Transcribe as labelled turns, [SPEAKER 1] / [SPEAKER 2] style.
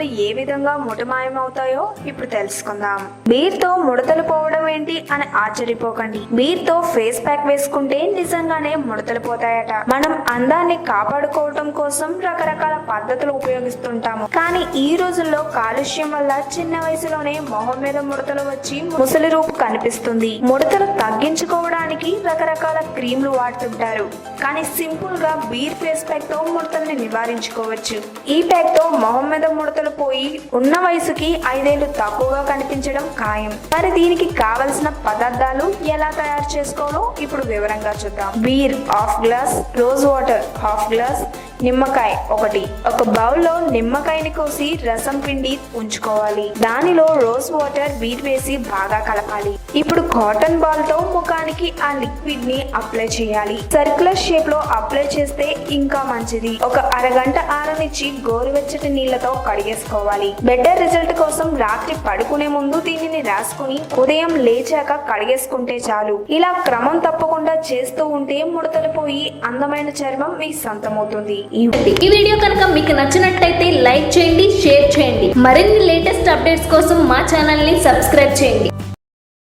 [SPEAKER 1] ముడతలు ఏ విధంగా ముటమాయమవుతాయో ఇప్పుడు తెలుసుకుందాం. బీర్ తో ముడతలు పోవడం ఏంటి అని ఆశ్చర్యపోకండి. బీర్ తో ఫేస్ ప్యాక్ వేసుకుంటే నిజంగానే ముడతలు పోతాయట. మనం అందాన్ని కాపాడుకోవటం కోసం రకరకాల పద్ధతులు ఉపయోగిస్తుంటాము. కానీ ఈ రోజుల్లో కాలుష్యం వల్ల చిన్న వయసులోనే మొహం మీద ముడతలు వచ్చి ముసలి రూపు కనిపిస్తుంది. ముడతలు తగ్గించుకోవడానికి రకరకాల క్రీమ్లు వాడుతుంటారు. కానీ సింపుల్ గా బీర్ ఫేస్ ప్యాక్ తో ముడతల్ని నివారించుకోవచ్చు. ఈ ప్యాక్ తో మొహం మీద ముడతలు పోయి ఉన్న వయసుకి 5 ఏళ్లు తక్కువగా కనిపించడం ఖాయం. మరి దీనికి కావలసిన పదార్థాలు ఎలా తయారు చేసుకోవాలో ఇప్పుడు వివరంగా చూద్దాం. Beer half glass, rose water half glass, నిమ్మకాయ 1. ఒక బౌల్లో నిమ్మకాయని కోసి రసం పిండి ఉంచుకోవాలి. దానిలో రోజ్ వాటర్, బీర్ వేసి బాగా కలపాలి. ఇప్పుడు కాటన్ బాల్ తో ముఖానికి ఆ లిక్విడ్ ని అప్లై చేయాలి. సర్క్యులర్ షేప్ లో అప్లై చేస్తే ఇంకా మంచిది. ఒక అరగంట ఆరనిచ్చి గోరువెచ్చటి నీళ్లతో కడిగేసుకోవాలి. బెటర్ రిజల్ట్ కోసం రాత్రి పడుకునే ముందు దీనిని రాసుకుని ఉదయం లేచాక కడిగేసుకుంటే చాలు. ఇలా క్రమం తప్పకుండా చేస్తూ ఉంటే ముడతలు పోయి అందమైన చర్మం మీ సొంతమవుతుంది.
[SPEAKER 2] ఈ వీడియో కనుక మీకు నచ్చినట్లయితే లైక్ చేయండి, షేర్ చేయండి. మరిన్ని లేటెస్ట్ అప్డేట్స్ కోసం మా ఛానల్ ని సబ్స్క్రైబ్ చేయండి.